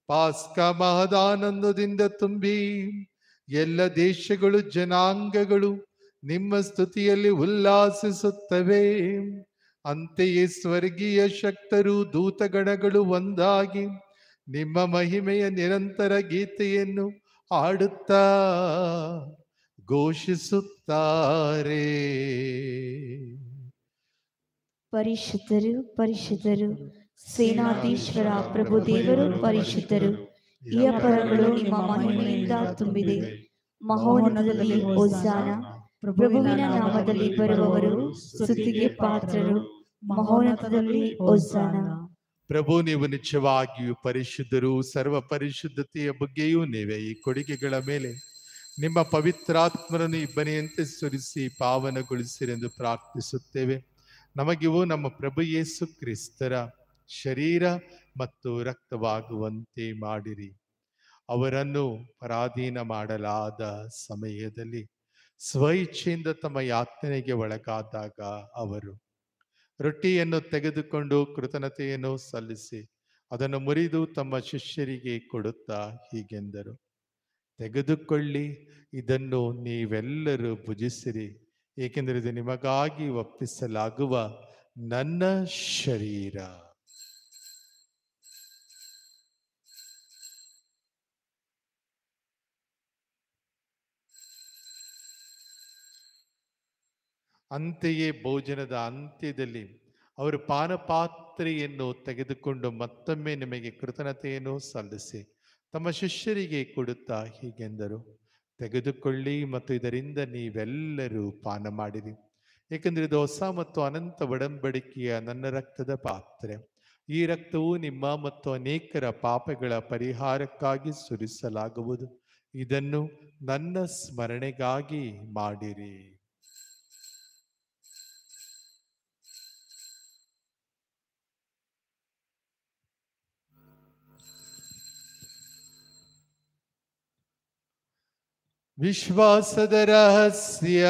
ಪಾಸ್ಕಾ ಮಹದಾನಂದದಿಂದ ತುಂಬಿ ಎಲ್ಲ ದೇಶಗಳು ಜನಾಂಗಗಳು ನಿಮ್ಮ ಸ್ತುತಿಯಲ್ಲಿ ಉಲ್ಲಾಸಿಸುತ್ತವೆ. ಅಂತೆಯೇ ಸ್ವರ್ಗೀಯ ಶಕ್ತರು ದೂತಗಣಗಳು ಒಂದಾಗಿ ನಿಮ್ಮ ಮಹಿಮೆಯ ನಿರಂತರ ಗೀತೆಯನ್ನು ಹಾಡುತ್ತಾ ಘೋಷಿಸುತ್ತಾರೆ. ಪರಿಶುದ್ಧರು ಪರಿಶುದ್ಧರು ಸೇನಾಧೀಶ್ವರ ಪ್ರಭು ದೇವರು ಪರಿಶುದ್ಧರು. ಈ ಪರಗಳು ನಿಮ್ಮ ಮಹಿಮೆಯಿಂದ ತುಂಬಿದೆ. ಮಹೋನ್ನತದಲ್ಲಿ ಹೊಸನ. ಪ್ರಭುವಿನ ನಾಮದಲ್ಲಿ ಬರುವವರು ಸ್ತುತಿಗೆ ಪಾತ್ರರು. ಮಹೋನ್ನತದಲ್ಲಿ ಹೊಸನ. ಪ್ರಭು, ನೀವು ನಿಜವಾಗಿಯೂ ಪರಿಶುದ್ಧರು. ಸರ್ವ ಪರಿಶುದ್ಧತೆಯ ಬಗ್ಗೆಯೂ ನೀವೇ. ಈ ಕೊಡುಗೆಗಳ ಮೇಲೆ ನಿಮ್ಮ ಪವಿತ್ರಾತ್ಮರನ್ನು ಇಬ್ಬನಿಯಂತೆ ಸುರಿಸಿ ಪಾವನಗೊಳಿಸಿರೆಂದು ಪ್ರಾರ್ಥಿಸುತ್ತೇವೆ. ನಮಗಿವು ನಮ್ಮ ಪ್ರಭು ಯೇಸು ಕ್ರಿಸ್ತರ ಶರೀರ ಮತ್ತು ರಕ್ತವಾಗುವಂತೆ ಮಾಡಿರಿ. ಅವರನ್ನು ಪರಾಧೀನ ಮಾಡಲಾದ ಸಮಯದಲ್ಲಿ ಸ್ವಇಚ್ಛೆಯಿಂದ ತಮ್ಮ ಯಾತನೆಗೆ ಒಳಗಾದಾಗ ಅವರು ರೊಟ್ಟಿಯನ್ನು ತೆಗೆದುಕೊಂಡು ಕೃತಜ್ಞತೆಯನ್ನು ಸಲ್ಲಿಸಿ ಅದನ್ನು ಮುರಿದು ತಮ್ಮ ಶಿಷ್ಯರಿಗೆ ಕೊಡುತ್ತಾ ಹೀಗೆಂದರು: ತೆಗೆದುಕೊಳ್ಳಿ, ಇದನ್ನು ನೀವೆಲ್ಲರೂ ಭುಜಿಸಿರಿ, ಏಕೆಂದರೆ ಇದು ನಿಮಗಾಗಿ ಒಪ್ಪಿಸಲಾಗುವ ನನ್ನ ಶರೀರ. ಅಂತೆಯೇ ಭೋಜನದ ಅಂತ್ಯದಲ್ಲಿ ಅವರು ಪಾನಪಾತ್ರೆಯನ್ನು ತೆಗೆದುಕೊಂಡು ಮತ್ತೊಮ್ಮೆ ನಿಮಗೆ ಕೃತಜ್ಞತೆಯನ್ನು ಸಲ್ಲಿಸಿ ತಮ್ಮ ಶಿಷ್ಯರಿಗೆ ಕೊಡುತ್ತಾ ಹೀಗೆಂದರು: ತೆಗೆದುಕೊಳ್ಳಿ ಮತ್ತು ಇದರಿಂದ ನೀವೆಲ್ಲರೂ ಪಾನ ಮಾಡಿರಿ, ಏಕೆಂದರೆ ಇದು ಹೊಸ ಮತ್ತು ಅನಂತ ಒಡಂಬಡಿಕೆಯ ನನ್ನ ರಕ್ತದ ಪಾತ್ರೆ. ಈ ರಕ್ತವು ನಿಮ್ಮ ಮತ್ತು ಅನೇಕರ ಪಾಪಗಳ ಪರಿಹಾರಕ್ಕಾಗಿ ಸುರಿಸಲಾಗುವುದು. ಇದನ್ನು ನನ್ನ ಸ್ಮರಣೆಗಾಗಿ ಮಾಡಿರಿ. ವಿಶ್ವಾಸದ ರಹಸ್ಯ.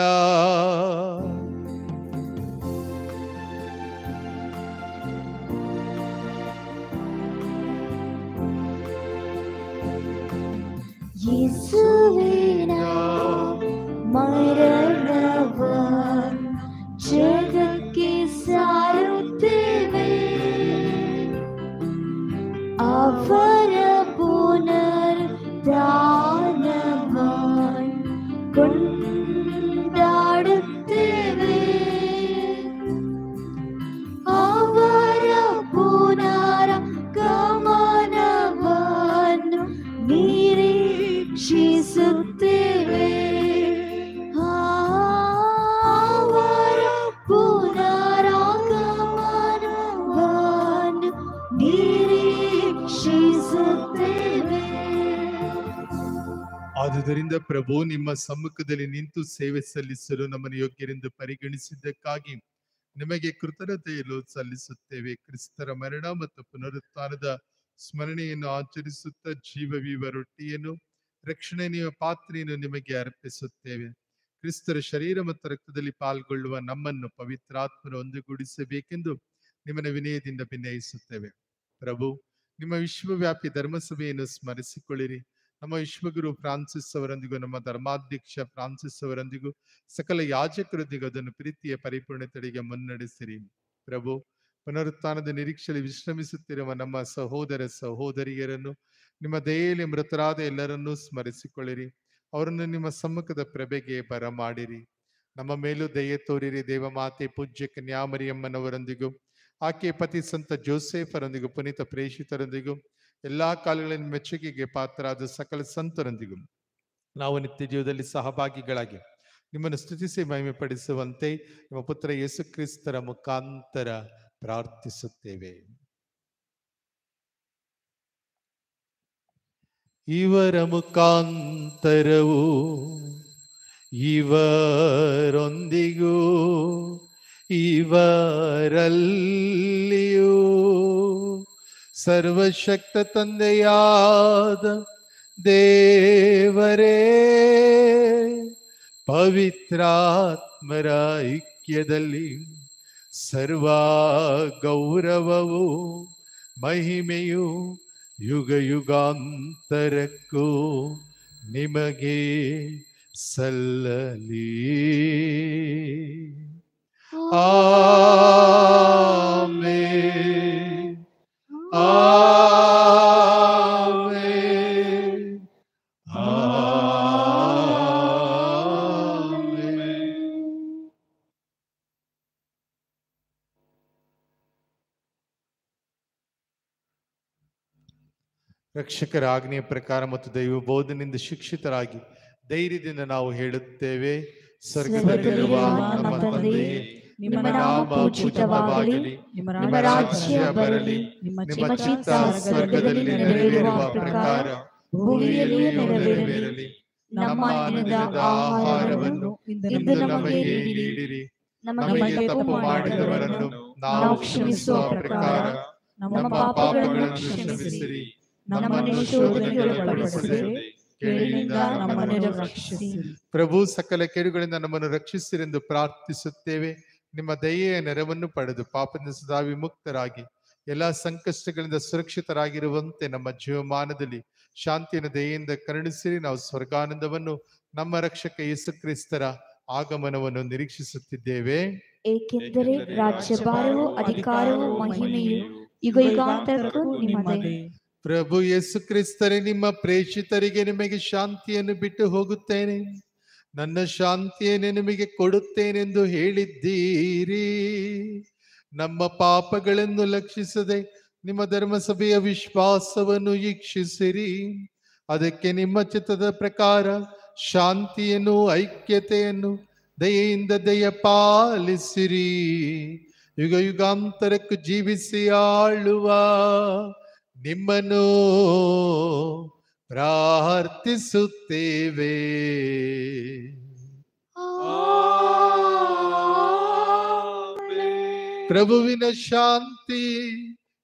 ಯೇಸುವಿನ ಮರಣವ ಜಗಕ್ಕೆ ಸಾರುತ್ತೇವೆ, ಅವರ ಪುನರುತ್ಥಾನವ ಕೊಂಡಾಡುತ್ತೇವೆ. ಅವರ ಪುನರಾಗಮನವನ್ನು ನಿರೀಕ್ಷಿಸುತ್ತೇವೆ. ಅವರ ಪುನರಾಗಮನವನ್ನು ನಿರೀಕ್ಷಿಸುತ್ತೇವೆ. ಆದುದರಿಂದ ಪ್ರಭು, ನಿಮ್ಮ ಸಮ್ಮುಖದಲ್ಲಿ ನಿಂತು ಸೇವೆ ಸಲ್ಲಿಸಲು ನಮ್ಮನ್ನು ಯೋಗ್ಯರೆಂದು ಪರಿಗಣಿಸಿದ್ದಕ್ಕಾಗಿ ನಿಮಗೆ ಕೃತಜ್ಞತೆಯನ್ನು ಸಲ್ಲಿಸುತ್ತೇವೆ. ಕ್ರಿಸ್ತರ ಮರಣ ಮತ್ತು ಪುನರುತ್ಥಾನದ ಸ್ಮರಣೆಯನ್ನು ಆಚರಿಸುತ್ತಾ ಜೀವವೀವ ರೊಟ್ಟಿಯನ್ನು ರಕ್ಷಣೆಯ ಪಾತ್ರೆಯನ್ನು ನಿಮಗೆ ಅರ್ಪಿಸುತ್ತೇವೆ. ಕ್ರಿಸ್ತರ ಶರೀರ ಮತ್ತು ರಕ್ತದಲ್ಲಿ ಪಾಲ್ಗೊಳ್ಳುವ ನಮ್ಮನ್ನು ಪವಿತ್ರಾತ್ಮರು ಒಂದುಗೂಡಿಸಬೇಕೆಂದು ನಿಮ್ಮನ್ನು ವಿನಯದಿಂದ ಭಿನ್ನಯಿಸುತ್ತೇವೆ. ಪ್ರಭು, ನಿಮ್ಮ ವಿಶ್ವವ್ಯಾಪಿ ಧರ್ಮಸಭೆಯನ್ನು ಸ್ಮರಿಸಿಕೊಳ್ಳಿರಿ. ನಮ್ಮ ವಿಶ್ವಗುರು ಫ್ರಾನ್ಸಿಸ್ ಅವರೊಂದಿಗೂ ನಮ್ಮ ಧರ್ಮಾಧ್ಯಕ್ಷ ಫ್ರಾನ್ಸಿಸ್ ಅವರೊಂದಿಗೂ ಸಕಲ ಯಾಜಕರೊಂದಿಗೂ ಅದನ್ನು ಪ್ರೀತಿಯ ಪರಿಪೂರ್ಣತೆಗೆ ಮುನ್ನಡೆಸಿರಿ. ಪ್ರಭು, ಪುನರುತ್ಥಾನದ ನಿರೀಕ್ಷೆಯಲ್ಲಿ ವಿಶ್ರಮಿಸುತ್ತಿರುವ ನಮ್ಮ ಸಹೋದರ ಸಹೋದರಿಯರನ್ನು, ನಿಮ್ಮ ದಯೆಯಲ್ಲಿ ಮೃತರಾದ ಎಲ್ಲರನ್ನೂ ಸ್ಮರಿಸಿಕೊಳ್ಳಿರಿ. ಅವರನ್ನು ನಿಮ್ಮ ಸಮ್ಮುಖದ ಪ್ರಭೆಗೆ ಬರಮಾಡಿರಿ. ನಮ್ಮ ಮೇಲೂ ದಯೆ ತೋರಿರಿ. ದೇವಮಾತೆ ಪೂಜ್ಯ ಕನ್ಯಾಮರಿಯಮ್ಮನವರೊಂದಿಗೂ ಆಕೆಯ ಪತಿ ಸಂತ ಜೋಸೆಫರೊಂದಿಗೂ ಪುನೀತ ಪ್ರೇಷಿತರೊಂದಿಗೂ ಎಲ್ಲಾ ಕಾಲಗಳಲ್ಲಿ ಮೆಚ್ಚುಗೆಗೆ ಪಾತ್ರರಾದ ಸಕಲ ಸಂತರೊಂದಿಗೂ ನಾವು ನಿತ್ಯ ಜೀವದಲ್ಲಿ ಸಹಭಾಗಿಗಳಾಗಿ ನಿಮ್ಮನ್ನು ಸ್ತುತಿಸಿ ಮಹಿಮೆ ಪಡಿಸುವಂತೆ ನಿಮ್ಮ ಪುತ್ರ ಯೇಸು ಕ್ರಿಸ್ತರ ಮುಖಾಂತರ ಪ್ರಾರ್ಥಿಸುತ್ತೇವೆ. ಇವರ ಮುಖಾಂತರವು ಇವರೊಂದಿಗೂ ಇವರಲ್ಲಿಯೂ ಸರ್ವಶಕ್ತ ತಂದೆಯಾದ ದೇವರೇ, ಪವಿತ್ರಾತ್ಮರ ಐಕ್ಯದಲ್ಲಿ ಸರ್ವ ಗೌರವವು ಮಹಿಮೆಯು ಯುಗ ಯುಗಾಂತರಕ್ಕೂ ನಿಮಗೆ ಸಲ್ಲಲಿ. ಆಮೆನ್. ಆಮೆನ್. ಆಮೆನ್. ರಕ್ಷಕರ ಆಜ್ಞೆಯ ಪ್ರಕಾರ ಮತ್ತು ದೈವ ಬೋಧನೆಯಿಂದ ಶಿಕ್ಷಿತರಾಗಿ ಧೈರ್ಯದಿಂದ ನಾವು ಹೇಳುತ್ತೇವೆ, ಸ್ವರ್ಗದಲ್ಲಿರುವ ನಮ್ಮ ತಂದೆಯೇ, ನಿಮ್ಮ ನಾಮ ಪೂಜಿತವಾಗಲಿ, ನಿಮ್ಮ ರಾಜ್ಯ ಬರಲಿ, ನಿಮ್ಮ ಚಿತ್ತ ಸ್ವರ್ಗದಲ್ಲಿ ನೆರವೇರುವ ಪ್ರಕಾರ ಭೂಮಿಯಲ್ಲಿಯೂ ನೆರವೇರಲಿ. ನಮ್ಮ ದಿನದ ಆಹಾರವನ್ನು ಇಂದು ನಮಗೆ ನೀಡಿರಿ. ನಮಗೆ ತಪ್ಪು ಮಾಡಿದವರನ್ನು ನಾವು ಕ್ಷಮಿಸುವ ಪ್ರಕಾರ ನಮ್ಮ ಪಾಪಗಳನ್ನು ಕ್ಷಮಿಸಿರಿ. ನಮ್ಮನ್ನು ಶೋಧನೆಗೆ ಒಳಪಡಿಸದೆ ಕೇಡಿನಿಂದ ನಮ್ಮನ್ನು ರಕ್ಷಿಸಿ. ಪ್ರಭು ಸಕಲ ಕೇಡುಗಳಿಂದ ನಮ್ಮನ್ನು ರಕ್ಷಿಸಿರೆಂದು ಪ್ರಾರ್ಥಿಸುತ್ತೇವೆ. ನಿಮ್ಮ ದಯೆಯ ನೆರವನ್ನು ಪಡೆದು ಪಾಪದಿಂದ ಸದಾ ವಿಮುಕ್ತರಾಗಿ ಎಲ್ಲಾ ಸಂಕಷ್ಟಗಳಿಂದ ಸುರಕ್ಷಿತರಾಗಿರುವಂತೆ ನಮ್ಮ ಜೀವಮಾನದಲ್ಲಿ ಶಾಂತಿಯನ್ನು ದಯೆಯಿಂದ ಕರುಣಿಸಿರಿ. ನಾವು ಸ್ವರ್ಗಾನಂದವನ್ನು ನಮ್ಮ ರಕ್ಷಕ ಯೇಸು ಕ್ರಿಸ್ತರ ಆಗಮನವನ್ನು ನಿರೀಕ್ಷಿಸುತ್ತಿದ್ದೇವೆ. ಏಕೆಂದರೆ ರಾಜ್ಯಭಾರವು ಅಧಿಕಾರವು ಮಹಿಮೆಯು ಯುಗ ಯುಗಾಂತರಕ್ಕೂ ನಿಮ್ಮದೇ. ಪ್ರಭು ಯೇಸು ಕ್ರಿಸ್ತರೇ, ನಿಮ್ಮ ಪ್ರೇಷಿತರಿಗೆ ನಿಮಗೆ ಶಾಂತಿಯನ್ನು ಬಿಟ್ಟು ಹೋಗುತ್ತೇನೆ, ನನ್ನ ಶಾಂತಿಯನ್ನು ನಿಮಗೆ ಕೊಡುತ್ತೇನೆಂದು ಹೇಳಿದ್ದೀರಿ. ನಮ್ಮ ಪಾಪಗಳನ್ನು ಲಕ್ಷಿಸದೆ ನಿಮ್ಮ ಧರ್ಮಸಭೆಯ ವಿಶ್ವಾಸವನ್ನು ಈಕ್ಷಿಸಿರಿ. ಅದಕ್ಕೆ ನಿಮ್ಮ ಚಿತ್ತದ ಪ್ರಕಾರ ಶಾಂತಿಯನ್ನು, ಐಕ್ಯತೆಯನ್ನು ದಯೆಯಿಂದ ದಯಪಾಲಿಸಿರಿ. ಯುಗ ಯುಗಾಂತರಕ್ಕೂ ಜೀವಿಸಿ ಆಳುವ ನಿಮ್ಮನ್ನು ಪ್ರಾರ್ಥಿಸುತ್ತೇವೆ. ಪ್ರಭುವಿನ ಶಾಂತಿ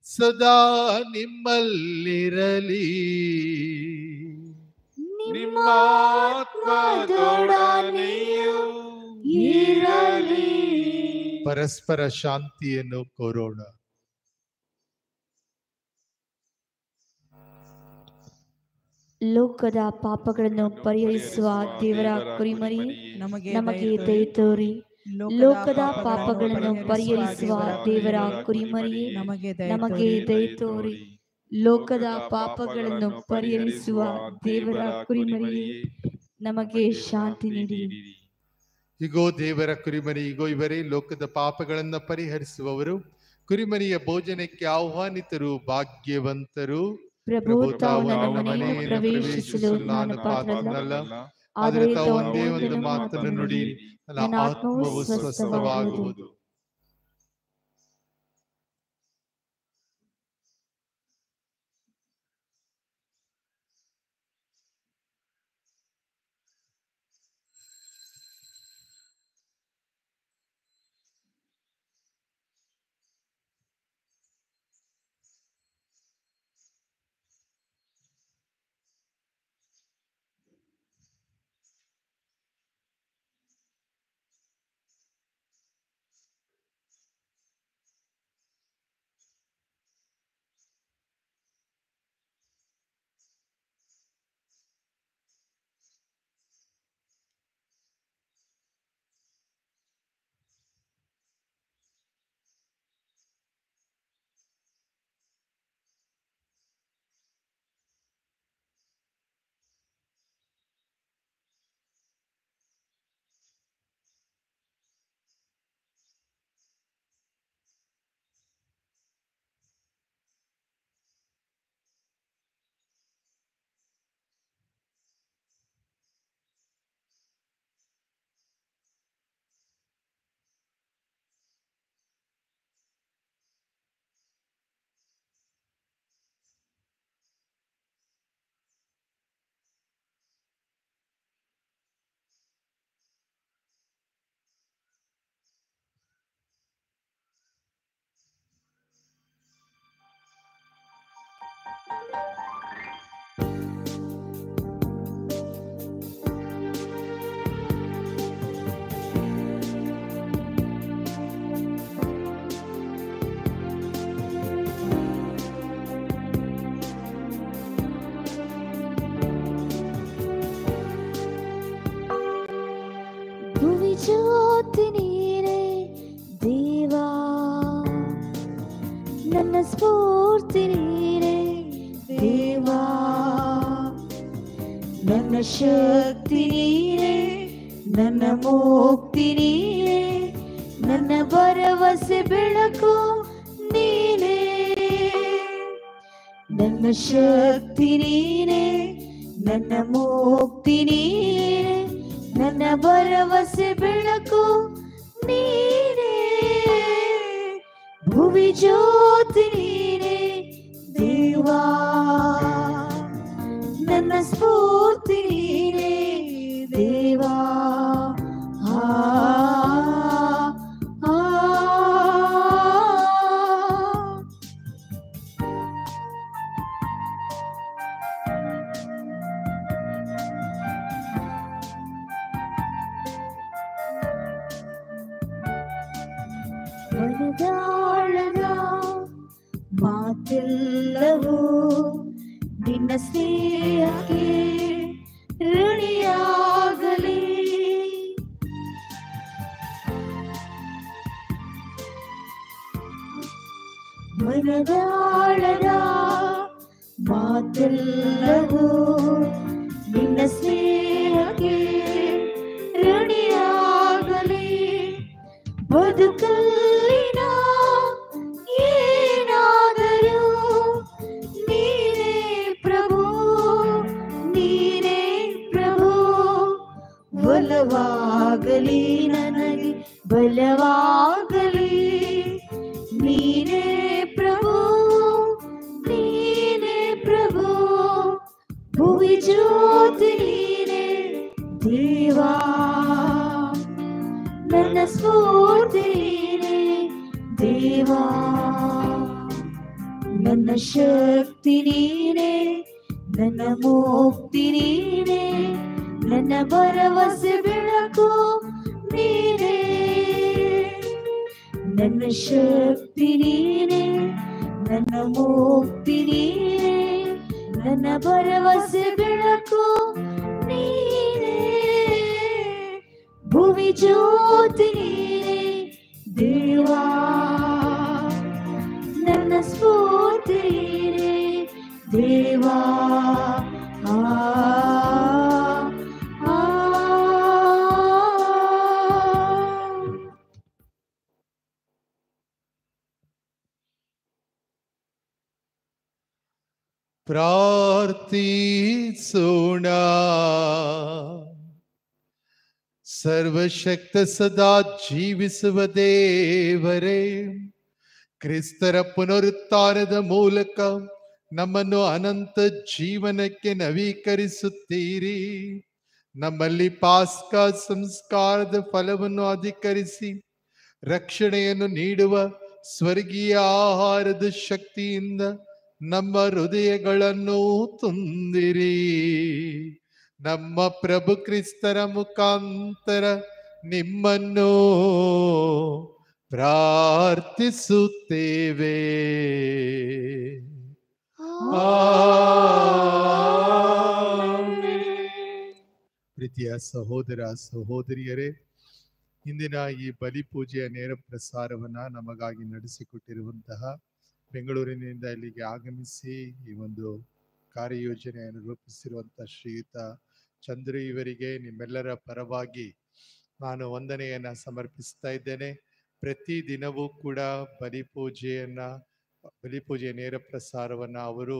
ಸದಾ ನಿಮ್ಮಲ್ಲಿರಲಿ. ನಿಮ್ಮ ಆತ್ಮದೊಡನೆಯೂ ಇರಲಿ. ಪರಸ್ಪರ ಶಾಂತಿಯನ್ನು ಕೋರೋಣ. ಲೋಕದ ಪಾಪಗಳನ್ನು ಪರಿಹರಿಸುವ ದೇವರ ಕುರಿಮರಿ ನಮಗೆ ದಯೆ ತೋರಿ. ಲೋಕದ ಪಾಪಗಳನ್ನು ಪರಿಹರಿಸುವ ದೇವರ ಕುರಿಮರಿ ನಮಗೆ ದಯೆ ತೋರಿ. ಲೋಕದ ಪಾಪಗಳನ್ನು ಪರಿಹರಿಸುವ ದೇವರ ಕುರಿಮರಿ ನಮಗೆ ಶಾಂತಿ ನೀಡಿರಿ. ಇಗೋ ದೇವರ ಕುರಿಮರಿ, ಇಗೋ ಇವರೇ ಲೋಕದ ಪಾಪಗಳನ್ನು ಪರಿಹರಿಸುವವರು. ಕುರಿಮರಿಯ ಭೋಜನಕ್ಕೆ ಆಹ್ವಾನಿತರು ಭಾಗ್ಯವಂತರು. ಪ್ರಭು, ತಾವು ನನ್ನ ಮನೆಯನ್ನು ಪ್ರವೇಶಿಸಲು ನಾನು ಪಾತ್ರನಲ್ಲ, ಆದರೆ ತಾವು ಒಂದೇ ಒಂದು ಮಾತನ್ನು ನುಡಿಯಿರಿ, ನನ್ನ ಆತ್ಮವು ಸ್ವಸ್ಥವಾಗುವುದು. ಭುವಿ ಜ್ಯೋತಿ ನೀನೇ ದೇವಾ, ನನ್ನ ಸ್ಫೂರ್ತಿ ನೀನೇ ದೇವಾ, ನನ್ನ ಶಕ್ತಿ ನೀನೇ, ನನ್ನ ಮುಕ್ತಿ ನೀನೇ, ನನ್ನ ಭರವಸೆ ಬೆಳಕು ನೀನೇ, ನನ್ನ ಶಕ್ತಿ ನೀನೇ, ನನ್ನ ಮುಕ್ತಿ ನೀನೇ, ನನ್ನ ಭರವಸೆ ಬೆಳಕು ನೀನೇ, ಭುವಿ ಜ್ಯೋತಿ ನೀನೇ ದೇವಾ, ನನ್ನ ಸ್ಫೂರ್ತಿ ನೀನೇ ದೇವಾ. ಮನದಾಳದ ಮಾತೆಲ್ಲವೂ ನಿನ್ನ ಸ್ನೇಹಕ್ಕೆ ಋಣಿಯಾಗಲಿ, ಮನದಾಳದ ಮಾತೆಲ್ಲವೂ ನಿನ್ನ ಸ್ನೇಹಕ್ಕೆ ಋಣಿಯಾಗಲಿ, ಬದುಕಲ್ಲಿನ ಏನಾದರೂ ನೀನೇ ಪ್ರಭು, ನೀನೇ ಪ್ರಭು, ಬಲವಾಗಲಿ ನನಗೆ ಬಲವಾಗಲಿ, ನೀನೇ ಪ್ರಭು, ನೀನೇ ಪ್ರಭು, ಭುವಿ ಜ್ಯೋತಿ ನೀನೇ ದೇವಾ, ನನ್ನ ಸ್ಫೂರ್ತಿ ನೀನೇ ದೇವಾ, ನನ್ನ ಶಕ್ತಿ ನೀನೇ, ನನ್ನ ಮುಕ್ತಿ ನೀನೇ, ನನ್ನ ಭರವಸೆ ಬೆಳಕು ನೀನೇ, ನನ್ನ ಶಕ್ತಿ ನೀನೇ, ನನ್ನ ಮುಕ್ತಿ ನೀನೇ, ನನ್ನ ಭರವಸೆ ಬೆಳಕು ನೀನೇ, ಭುವಿ ಜ್ಯೋತಿ ನೀನೇ ದೇವಾ, ನನ್ನ ಸ್ಫೂರ್ತಿ ನೀನೇ ದೇವಾ. ಪ್ರಾರ್ಥಿಸೋಣ. ಸರ್ವಶಕ್ತ ಸದಾ ಜೀವಿಸುವ ದೇವರೇ, ಕ್ರಿಸ್ತರ ಪುನರುತ್ಥಾನದ ಮೂಲಕ ನಮ್ಮನ್ನು ಅನಂತ ಜೀವನಕ್ಕೆ ನವೀಕರಿಸುತ್ತೀರಿ. ನಮ್ಮಲ್ಲಿ ಪಾಸ್ಕಾ ಸಂಸ್ಕಾರದ ಫಲವನ್ನು ಅಧಿಕರಿಸಿ ರಕ್ಷಣೆಯನ್ನು ನೀಡುವ ಸ್ವರ್ಗೀಯ ಆಹಾರದ ಶಕ್ತಿಯಿಂದ ನಮ್ಮ ಹೃದಯಗಳನ್ನು ತುಂಬಿರಿ. ನಮ್ಮ ಪ್ರಭು ಕ್ರಿಸ್ತರ ಮುಖಾಂತರ ನಿಮ್ಮನ್ನು ಪ್ರಾರ್ಥಿಸುತ್ತೇವೆ. ಪ್ರೀತಿಯ ಸಹೋದರ ಸಹೋದರಿಯರೇ, ಇಂದಿನ ಈ ಬಲಿಪೂಜೆಯ ನೇರ ಪ್ರಸಾರವನ್ನ ನಮಗಾಗಿ ನಡೆಸಿಕೊಟ್ಟಿರುವಂತಹ ಬೆಂಗಳೂರಿನಿಂದ ಇಲ್ಲಿಗೆ ಆಗಮಿಸಿ ಈ ಒಂದು ಕಾರ್ಯಯೋಜನೆಯನ್ನು ರೂಪಿಸಿರುವಂತಹ ಶ್ರೀಯುತ ಚಂದ್ರು ಇವರಿಗೆ ನಿಮ್ಮೆಲ್ಲರ ಪರವಾಗಿ ನಾನು ವಂದನೆಯನ್ನ ಸಮರ್ಪಿಸ್ತಾ ಇದ್ದೇನೆ. ಪ್ರತಿ ದಿನವೂ ಕೂಡ ಬಲಿಪೂಜೆಯ ನೇರ ಪ್ರಸಾರವನ್ನ ಅವರು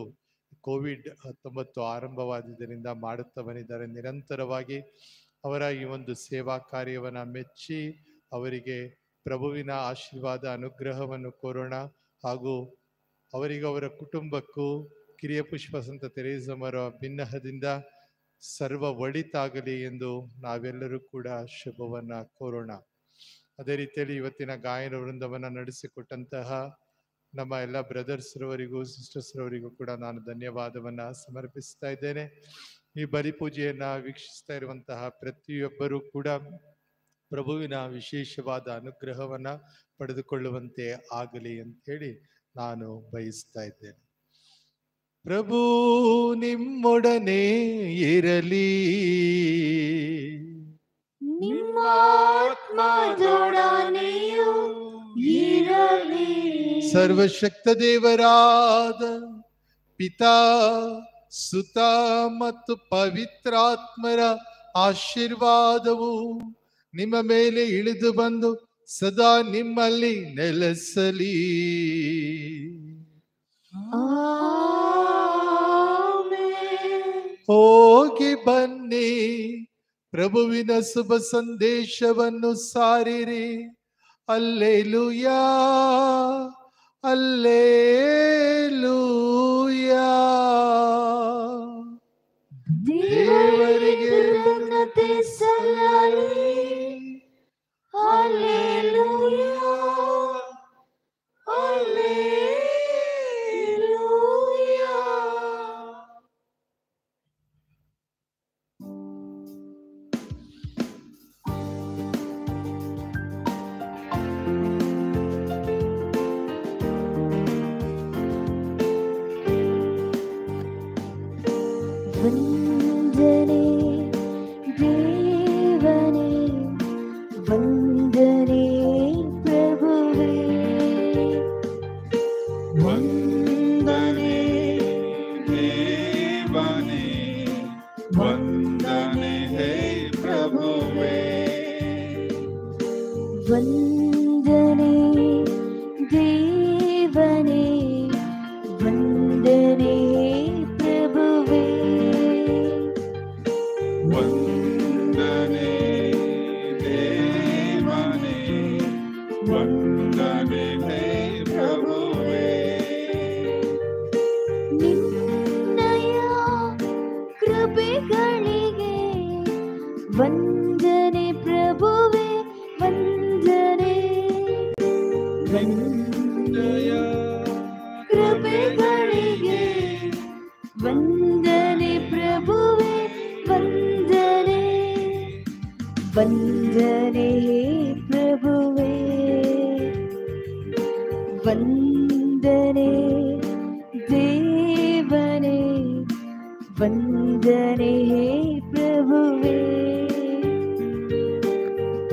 COVID-19 ಆರಂಭವಾದುದರಿಂದ ಮಾಡುತ್ತಾ ಬಂದಿದ್ದಾರೆ. ನಿರಂತರವಾಗಿ ಅವರ ಈ ಒಂದು ಸೇವಾ ಕಾರ್ಯವನ್ನ ಮೆಚ್ಚಿ ಅವರಿಗೆ ಪ್ರಭುವಿನ ಆಶೀರ್ವಾದ ಅನುಗ್ರಹವನ್ನು ಕೋರೋಣ. ಹಾಗೂ ಅವರಿಗೂ ಅವರ ಕುಟುಂಬಕ್ಕೂ ಕಿರಿಯ ಪುಷ್ಪ ಸಂತ ತೆರೇಸಮ್ಮರ ಬಿನ್ನಹದಿಂದ ಸರ್ವ ಒಳಿತಾಗಲಿ ಎಂದು ನಾವೆಲ್ಲರೂ ಕೂಡ ಶುಭವನ್ನ ಕೋರೋಣ. ಅದೇ ರೀತಿಯಲ್ಲಿ ಇವತ್ತಿನ ಗಾಯನ ವೃಂದವನ್ನ ನಡೆಸಿಕೊಟ್ಟಂತಹ ನಮ್ಮ ಎಲ್ಲ ಬ್ರದರ್ಸ್ ರವರಿಗೂ ಸಿಸ್ಟರ್ಸ್ ರವರಿಗೂ ಕೂಡ ನಾನು ಧನ್ಯವಾದವನ್ನ ಸಮರ್ಪಿಸ್ತಾ ಇದ್ದೇನೆ. ಈ ಬಲಿ ಪೂಜೆಯನ್ನ ವೀಕ್ಷಿಸ್ತಾ ಇರುವಂತಹ ಪ್ರತಿಯೊಬ್ಬರೂ ಕೂಡ ಪ್ರಭುವಿನ ವಿಶೇಷವಾದ ಅನುಗ್ರಹವನ್ನ ಪಡೆದುಕೊಳ್ಳುವಂತೆ ಆಗಲಿ ಅಂತ ಹೇಳಿ ನಾನು ಬಯಸ್ತಾ ಇದ್ದೇನೆ. ಪ್ರಭು ನಿಮ್ಮೊಡನೆ ಇರಲಿ, ನಿಮ್ಮ ಆತ್ಮದೊಡನೆಯೂ ಇರಲಿ. ಸರ್ವಶಕ್ತ ದೇವರಾದ ಪಿತಾ, ಸುತ ಮತ್ತು ಪವಿತ್ರಾತ್ಮರ ಆಶೀರ್ವಾದವು ನಿಮ್ಮ ಮೇಲೆ ಇಳಿದು ಬಂದು ಸದಾ ನಿಮ್ಮಲ್ಲಿ ನೆಲೆಸಲಿ. ಹೋಗಿ ಬನ್ನಿ, ಪ್ರಭುವಿನ ಶುಭ ಸಂದೇಶವನ್ನು ಸಾರಿರಿ. Alleluia, alleluia. ದೇವರಿಗೆ ಕೃತಜ್ಞತೆ ಸಲ್ಲಲಿ. Hallelujah, hallelujah. ವಂದನೆ ದೇವನೇ, ವಂದನೆ ಪ್ರಭುವೇ, ವಂದನೆ ದೇವನೇ, ವಂದನೆ ಹೇ ಪ್ರಭುವೇ. ವಂದನೆ ದೇವನೇ, ವಂದನೆ ಪ್ರಭುವೇ, ವಂದನೆ ದೇವನೇ, ವಂದನೆ ಹೇ ಪ್ರಭುವೇ. ನಿನ್ನಯ ಕೃಪೆಗಳಿಗೆ ವಂದನೆ ಪ್ರಭುವೇ, ವಂದನೆ. ವಂದನೆಯ ಕೃಪೆಗಳಿಗೆ ವಂದನೆ ಪ್ರಭುವೇ, ವಂದನೆ. ವಂದನೆ ಪ್ರಭುವೇ, ವಂದನೆ ದೇವನೇ, ವಂದನೆ ಪ್ರಭುವೇ,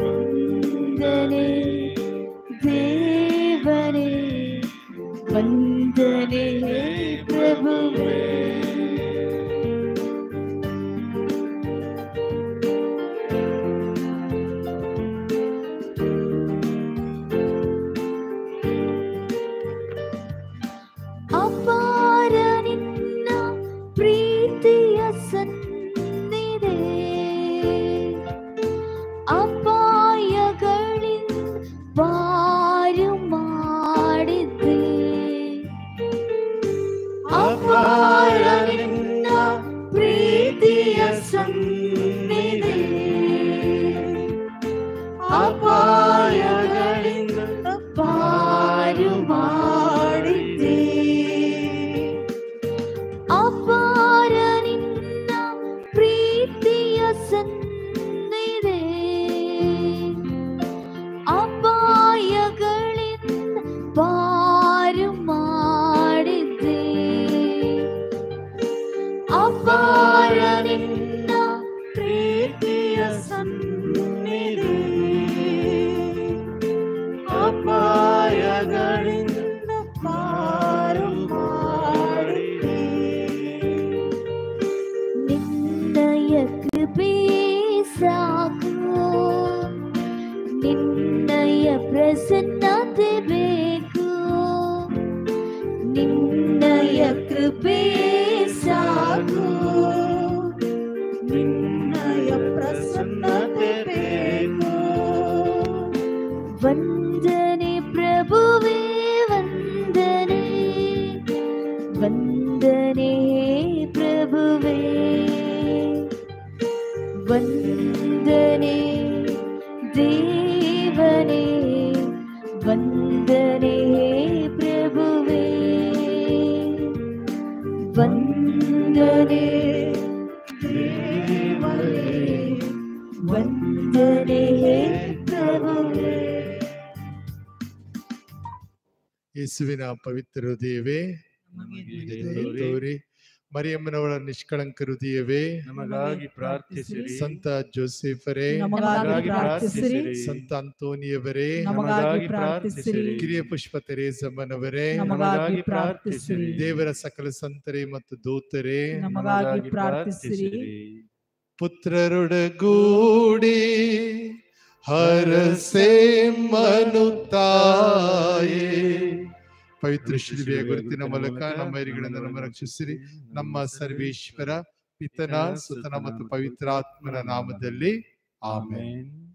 ವಂದನೆ ದೇವನೇ, ವಂದನೆ ಪ್ರಭುವೇ. ಅಪಾರ ನಿನ್ನ ಪ್ರೀತಿಯ ಸನ್ನಿಧಿ, ಅಪಾಯಗಳಿಂದ ಪಾರು ಮಾಡಿದ್ದೆ. ಅಪಾರ ನಿನ್ನ ಪ್ರೀತಿಯ ಸನ್ನಿಧಿ, ಅಪಾಯಗಳಿಂದ ಪಾರು ಮಾಡಿದ್ದೆ. ಅಪಾರ ನಿನ್ನ ಪ್ರೀತಿಯ ಸನ್ನಿಧಿ, ಅಪಾಯಗಳಿಂದ ಪಾರು ಮಾಡಿದ್ದೆ. ಅಪಾರ ನಿನ್ನ ಪ್ರೀತಿಯ ಸನ್ನಿಧಿ, ಅಪಾಯಗಳಿಂದ ಪಾರು ಮಾಡಿದ್ದೆ. ನಿನ್ನಯ ಕೃಪೆಯೇ ಸಾಕು, ನಿನ್ನಯ ಪ್ರಸನ್ನತೆ ಬೇಕು. ನಿನ್ನಯ ಕೃಪೆಯೇ ಸಾಕು, ನಿನ್ನಯ ಪ್ರಸನ್ನತೆ ಬೇಕು. ವಂದನೆ ಪ್ರಭುವೇ, ವಂದನೆ. ವಂದನೆ ಪ್ರಭುವೇ, ವಂದನೆ ದೇವನೇ, ವಂದನೆ ಪ್ರಭುವೇ. ವಂದನೆ ದೇವರೇ, ವಂದನೆ ಪ್ರಭುವೇ. ಯೇಸುವಿನ ಪವಿತ್ರ ಹೃದಯವೇ ದಯೆ ತೋರಿ, ಮರಿಯಮ್ಮನವಳ ನಿಷ್ಕಳಂಕ ಹೃದಯವೇ ನಮಗಾಗಿ ಪ್ರಾರ್ಥಿಸಿರಿ. ಸಂತ ಜೋಸೆಫರೇ ನಮಗಾಗಿ ಪ್ರಾರ್ಥಿಸಿರಿ. ಸಂತ ಅಂತೋನಿಯವರೇ ನಮಗಾಗಿ ಪ್ರಾರ್ಥಿಸಿರಿ. ಕಿರಿಯ ಪುಷ್ಪ ತೆರೇಸಮ್ಮನವರೇ ನಮಗಾಗಿ ಪ್ರಾರ್ಥಿಸಿರಿ. ದೇವರ ಸಕಲ ಸಂತರೇ ಮತ್ತು ದೂತರೇ ನಮಗಾಗಿ ಪ್ರಾರ್ಥಿಸಿರಿ. ಪುತ್ರರೊಡಗೂಡಿ ಹರಸೆ ಮನುತಾಯೇ, ಪವಿತ್ರ ಶಿಲುಬೆಯ ಗುರುತಿನ ಮೂಲಕ ನಮ್ಮ ಹಿರಿಗಳಿಂದ ನಮ್ಮ ರಕ್ಷಿಸಿರಿ. ನಮ್ಮ ಸರ್ವೇಶ್ವರ ಪಿತನ ಸುತನ ಮತ್ತು ಪವಿತ್ರಾತ್ಮನ ನಾಮದಲ್ಲಿ ಆಮೆನ್.